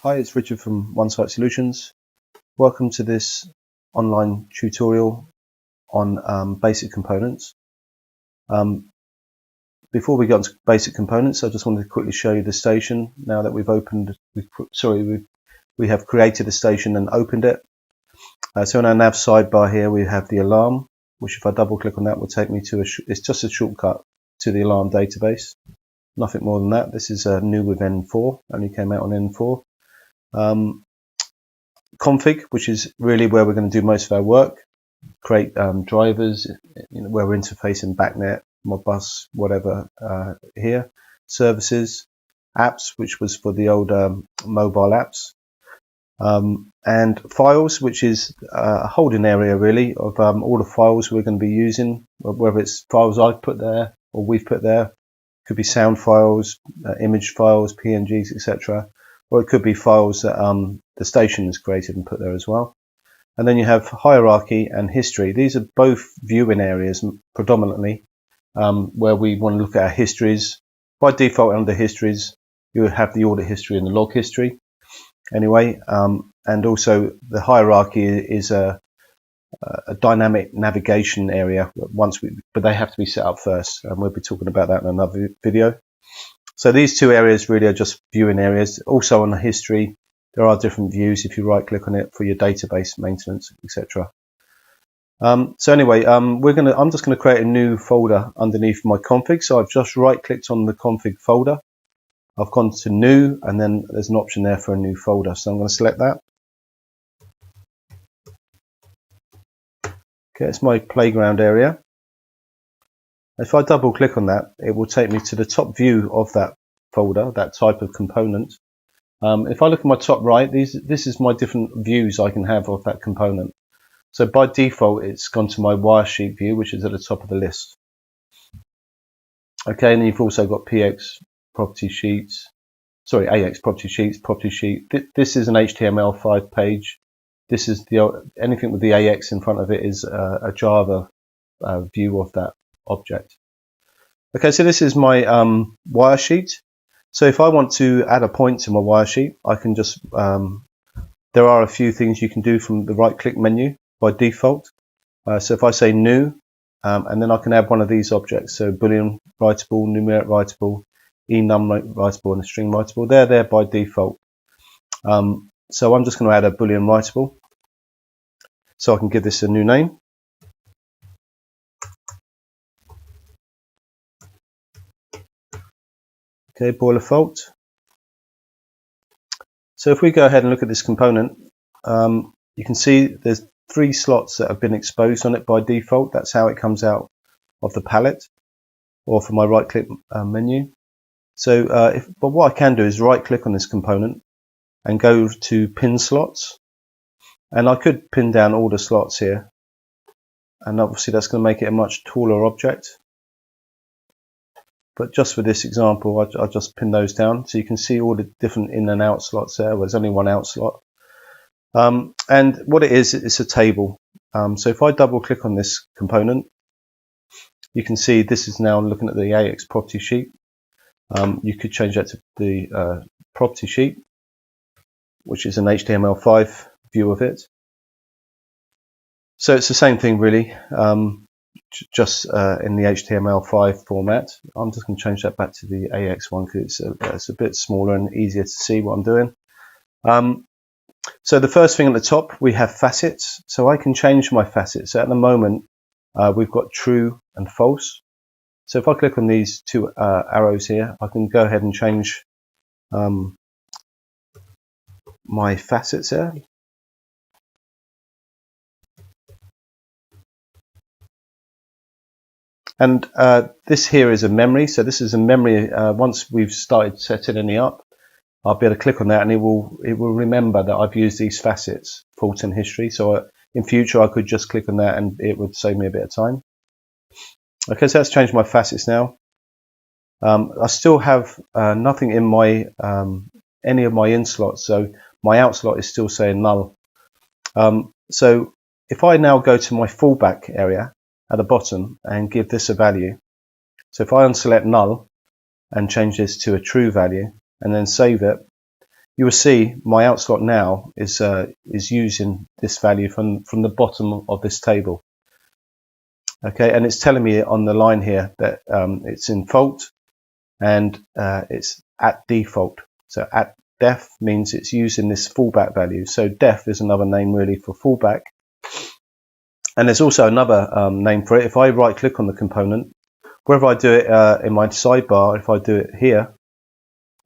Hi, it's Richard from OneSight Solutions. Welcome to this online tutorial on basic components. Before we get into basic components, I just wanted to quickly show you the station now that we have created a station and opened it. So on our nav sidebar here we have the alarm, which if I double click on that will take me to it's just a shortcut to the alarm database. Nothing more than that. This is new with N4, only came out on N4. Config, which is really where we're going to do most of our work, create drivers, where we're interfacing BACnet, Modbus, whatever here, services, apps, which was for the old mobile apps, and files, which is a holding area really of all the files we're going to be using, whether it's files I've put there or we've put there. Could be sound files, image files, PNGs, etc. Or it could be files that the station has created and put there as well. And then you have hierarchy and history. These are both viewing areas predominantly, where we want to look at our histories. By default, under histories, you would have the audit history and the log history. Anyway, and also the hierarchy is a dynamic navigation area but they have to be set up first, and we'll be talking about that in another video. So these two areas really are just viewing areas. Also on the history, there are different views if you right click on it for your database maintenance, etc. So anyway, I'm just going to create a new folder underneath my config. So I've just right clicked on the config folder. I've gone to new, and then there's an option there for a new folder. So I'm going to select that. Okay, it's my playground area. If I double click on that, it will take me to the top view of that folder, that type of component. If I look at my top right, this is my different views I can have of that component. So by default, it's gone to my wiresheet view, which is at the top of the list. Okay, and then you've also got AX property sheets, property sheet. This is an HTML5 page. This is anything with the AX in front of it is a Java view of that object. Okay, so this is my wiresheet. So if I want to add a point to my wiresheet, I can just, there are a few things you can do from the right click menu by default. So if I say new, and then I can add one of these objects, so boolean writable, numeric writable, enum writable, and a string writable. They're there by default. So I'm just going to add a boolean writable. So I can give this a new name. Okay, boiler fault. So if we go ahead and look at this component, you can see there's 3 slots that have been exposed on it by default. That's how it comes out of the palette or from my right click menu. So but what I can do is right click on this component and go to pin slots, and I could pin down all the slots here, and obviously that's going to make it a much taller object. But just for this example, I'll just pin those down so you can see all the different in and out slots there. There's only one out slot. And what it is, it's a table. So if I double click on this component, you can see this is now looking at the AX property sheet. You could change that to the property sheet, which is an HTML5 view of it. So it's the same thing really. Just in the HTML5 format. I'm just going to change that back to the AX one because it's a bit smaller and easier to see what I'm doing. So the first thing at the top, we have facets. So I can change my facets. So at the moment, we've got true and false. So if I click on these 2 arrows here, I can go ahead and change my facets there. And this here is a memory. So this is a memory. Once we've started setting any up, I'll be able to click on that, and it will remember that I've used these facets, fault and history. So in future, I could just click on that, and it would save me a bit of time. Okay, so let's change my facets now. I still have nothing in my any of my in slots. So my out slot is still saying null. So if I now go to my fallback area at the bottom and give this a value, so if I unselect null and change this to a true value and then save it, you will see my out slot now is using this value from the bottom of this table. Okay, and it's telling me on the line here that it's in fault and it's at default. So at def means it's using this fallback value. So def is another name really for fallback. And there's also another name for it. If I right click on the component, wherever I do it in my sidebar, if I do it here,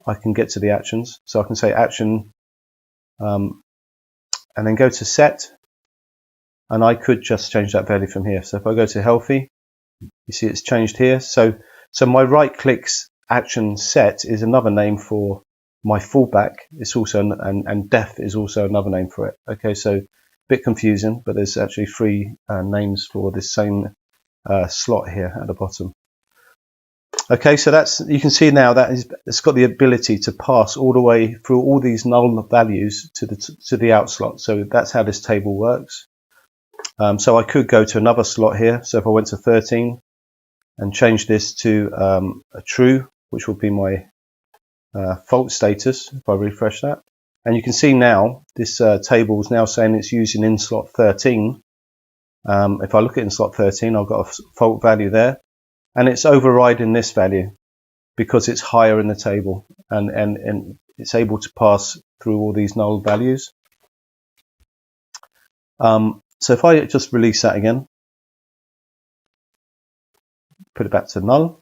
I can get to the actions. So I can say action and then go to set, and I could just change that value from here. So if I go to healthy, you see it's changed here. So my right clicks action set is another name for my fallback. It's also and def is also another name for it. Okay, so a bit confusing, but there's actually three names for this same slot here at the bottom. Okay, so you can see now that it's got the ability to pass all the way through all these null values to the out slot. So that's how this table works. So I could go to another slot here. So if I went to 13 and change this to a true, which will be my fault status, if I refresh that, and you can see now this table is now saying it's using in slot 13. If I look at in slot 13, I've got a fault value there. And it's overriding this value because it's higher in the table and it's able to pass through all these null values. So if I just release that again, put it back to null.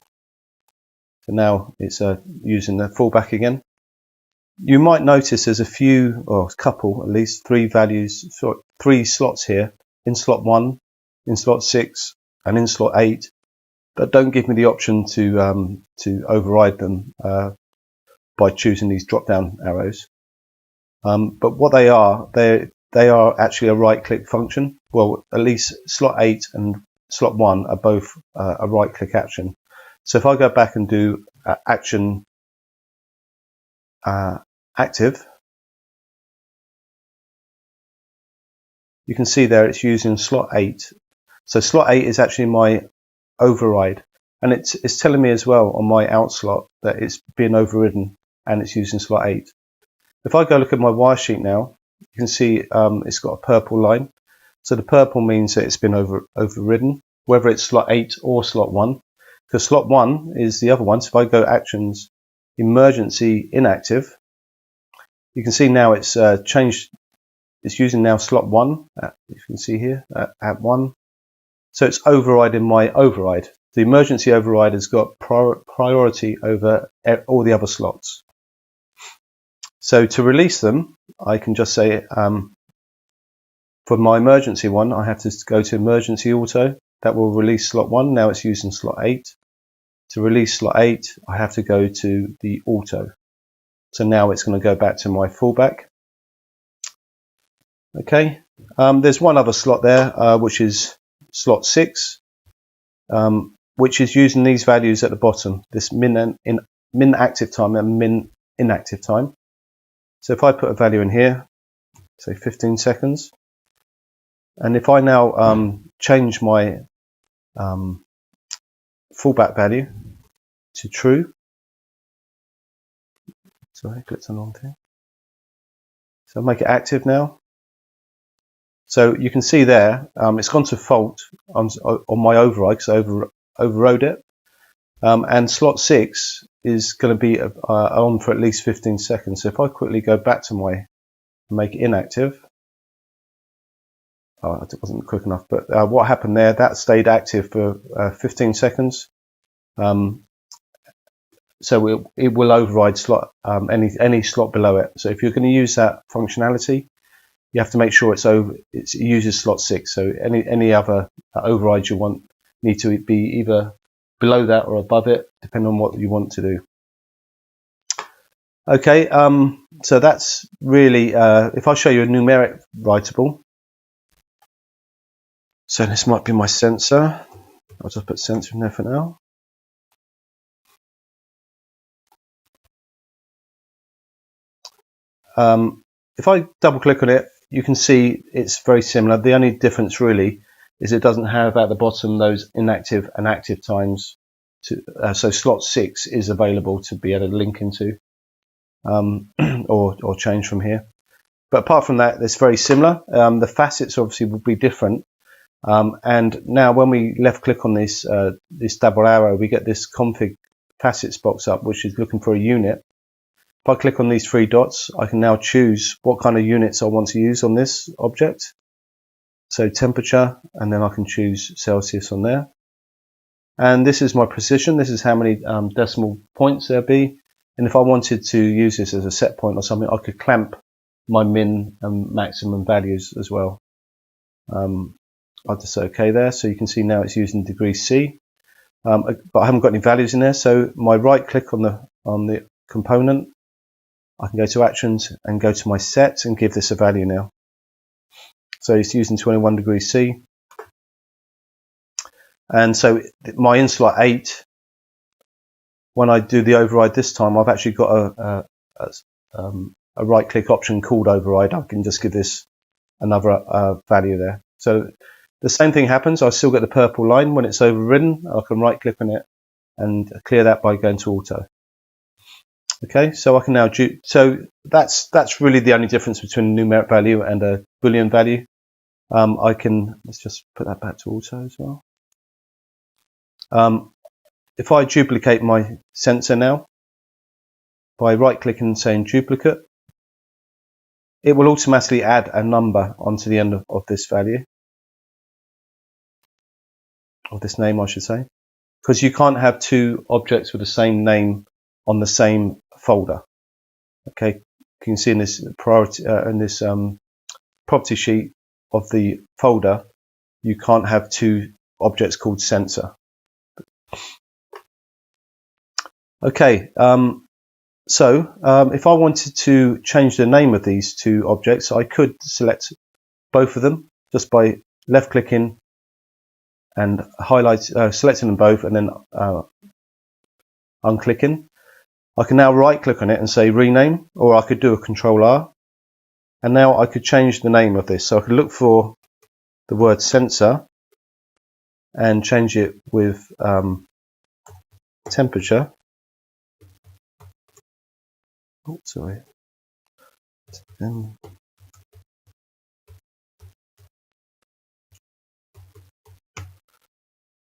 So now it's using the fallback again. You might notice there's a few, or a couple, at least three slots here, in slot 1, in slot 6, and in slot 8. That don't give me the option to override them by choosing these drop-down arrows. But what they are actually a right-click function. Well, at least slot 8 and slot 1 are both a right-click action. So if I go back and do action active, you can see there it's using slot 8. So slot 8 is actually my override, and it's telling me as well on my out slot that it's been overridden and it's using slot 8. If I go look at my wire sheet now, you can see it's got a purple line. So the purple means that it's been overridden, whether it's slot 8 or slot 1, because slot 1 is the other one. So if I go actions, emergency inactive, you can see now it's changed. It's using now slot 1, you can see here at 1. So it's overriding my override. The emergency override has got priority over all the other slots. So to release them, I can just say, for my emergency one, I have to go to emergency auto. That will release slot 1. Now it's using slot 8. To release slot 8, I have to go to the auto. So now it's going to go back to my fallback. Okay. There's one other slot there, which is slot 6, which is using these values at the bottom, this min active time and min inactive time. So if I put a value in here, say 15 seconds, and if I now change my fallback value to true, sorry, I clicked on the wrong thing. So I'll make it active now. So you can see there, it's gone to fault on my override because I overrode it. And slot 6 is going to be on for at least 15 seconds. So if I quickly go back to make it inactive. Oh, it wasn't quick enough, but what happened there, that stayed active for 15 seconds. So it will override slot any slot below it. So if you're going to use that functionality, you have to make sure it uses slot 6. So any other overrides you want need to be either below that or above it, depending on what you want to do. Okay, so that's really, if I show you a numeric writable, so this might be my sensor. I'll just put sensor in there for now. If I double click on it, you can see it's very similar. The only difference really is it doesn't have at the bottom those inactive and active times. So slot 6 is available to be able to link into. or change from here. But apart from that, it's very similar. The facets obviously will be different. And now when we left click on this double arrow, we get this config facets box up, which is looking for a unit. If I click on these three dots, I can now choose what kind of units I want to use on this object. So temperature, and then I can choose Celsius on there. And this is my precision. This is how many decimal points there'll be. And if I wanted to use this as a set point or something, I could clamp my min and maximum values as well. I'll just say OK there. So you can see now it's using degrees C. But I haven't got any values in there. So my right click on the component, I can go to actions and go to my set and give this a value now. So it's using 21 degrees C. And so my in slot 8, when I do the override this time, I've actually got a right click option called override. I can just give this another value there. So the same thing happens. I still get the purple line when it's overridden. I can right click on it and clear that by going to auto. Okay, so I can now so that's really the only difference between a numeric value and a Boolean value. Let's just put that back to auto as well. If I duplicate my sensor now by right clicking and saying duplicate, it will automatically add a number onto the end of this value, of this name I should say, because you can't have two objects with the same name on the same folder. Okay, you can see in this property sheet of the folder, you can't have two objects called sensor. Okay, so if I wanted to change the name of these two objects, I could select both of them just by left clicking and selecting them both and then unclicking. I can now right click on it and say rename, or I could do a Control R, and now I could change the name of this. So I could look for the word sensor and change it with temperature. Oh, sorry.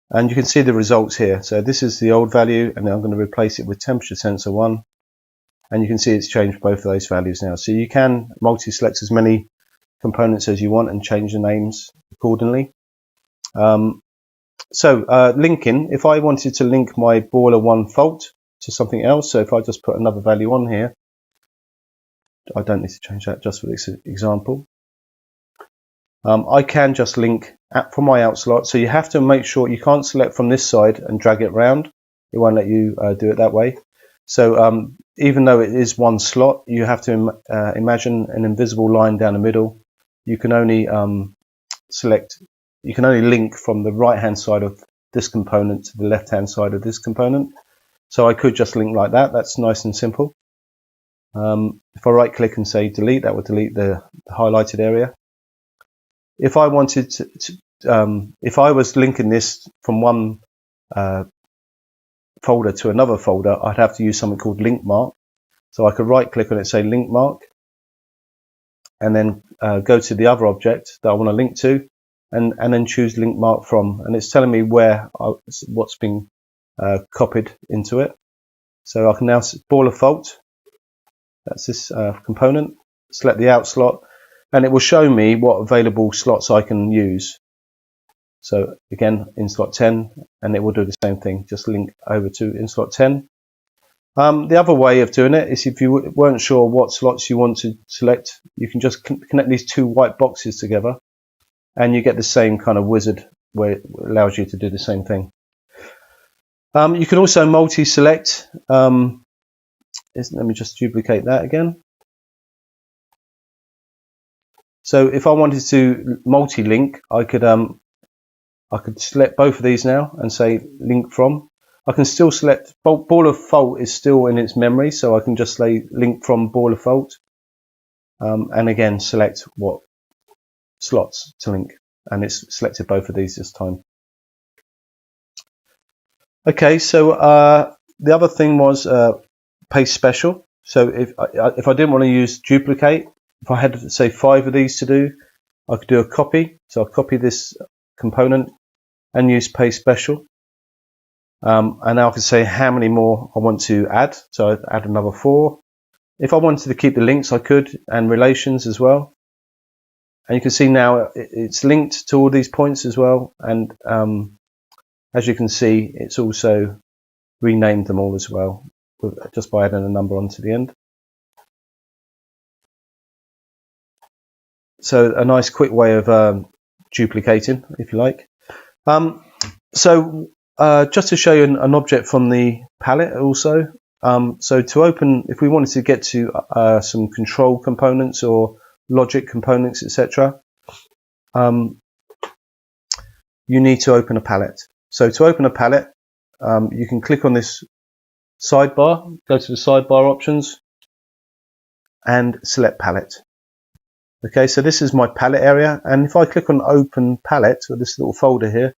And you can see the results here. So this is the old value, and then I'm going to replace it with temperature sensor 1. And you can see it's changed both of those values now. So you can multi-select as many components as you want and change the names accordingly. Linking, if I wanted to link my boiler 1 fault to something else, so if I just put another value on here, I don't need to change that just for this example. I can just link from my out slot. So you have to make sure you can't select from this side and drag it around. It won't let you do it that way. So even though it is one slot, you have to imagine an invisible line down the middle. You can only link from the right hand side of this component to the left hand side of this component. So I could just link like that. That's nice and simple. If I right click and say delete, that would delete the highlighted area. If I wanted if I was linking this from one folder to another folder, I'd have to use something called link mark. So I could right click on it, say link mark, and then go to the other object that I want to link to, and then choose link mark from, and it's telling me what's been copied into it. So I can now boiler fault, that's this component, select the out slot, and it will show me what available slots I can use. So again, in slot 10, and it will do the same thing, just link over to in slot 10. The other way of doing it is if you weren't sure what slots you want to select, you can just connect these two white boxes together and you get the same kind of wizard where it allows you to do the same thing. You can also multi-select. Let me just duplicate that again. So if I wanted to multi-link, I could select both of these now and say link from. I can still select boiler fault is still in its memory, so I can just say link from boiler fault, and again select what slots to link, and it's selected both of these this time. Okay, so the other thing was paste special. So if I didn't want to use duplicate, if I had, say, 5 of these to do, I could do a copy. So I'll copy this component and use paste special. And now I can say how many more I want to add. So I'd add another 4. If I wanted to keep the links, I could, and relations as well. And you can see now it's linked to all these points as well. And as you can see, it's also renamed them all as well, just by adding a number onto the end. So a nice quick way of duplicating, if you like. Just to show you an object from the palette also. So to open, if we wanted to get to some control components or logic components, etc., you need to open a palette. So to open a palette, you can click on this sidebar, go to the sidebar options, and select palette. Okay, so this is my palette area, and if I click on open palette, or this little folder here,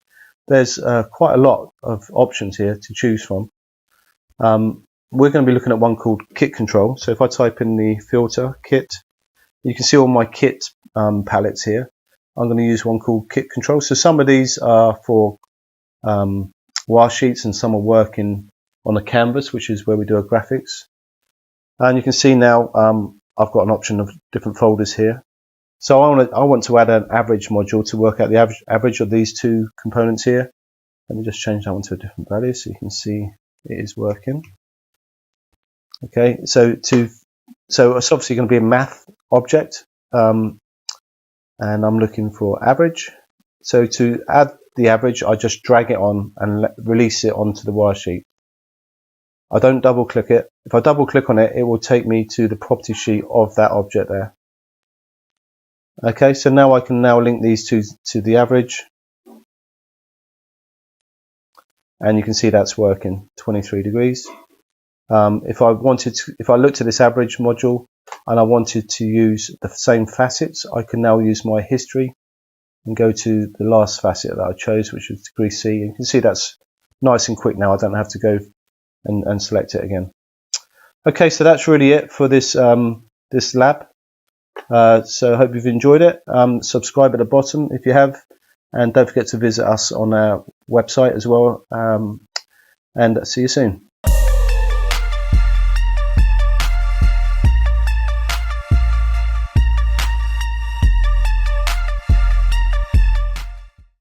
there's quite a lot of options here to choose from. We're going to be looking at one called kit control. So if I type in the filter kit, you can see all my kit palettes here. I'm going to use one called kit control. So some of these are for wire sheets, and some are working on a canvas, which is where we do our graphics. And you can see now I've got an option of different folders here. So I want to add an average module to work out the average of these 2 components here. Let me just change that one to a different value so you can see it is working. Okay, so it's obviously going to be a math object, and I'm looking for average. So to add the average, I just drag it on and release it onto the wire sheet. I don't double click it. If I double click on it, it will take me to the property sheet of that object there. Okay, so now I can link these two to the average, and you can see that's working 23 degrees. If I looked at this average module and I wanted to use the same facets, I can now use my history and go to the last facet that I chose, which is degree C. You can see that's nice and quick now. I don't have to go and select it again. Okay, so that's really it for this this lab. So I hope you've enjoyed it. Subscribe at the bottom if you have, and don't forget to visit us on our website as well. And see you soon.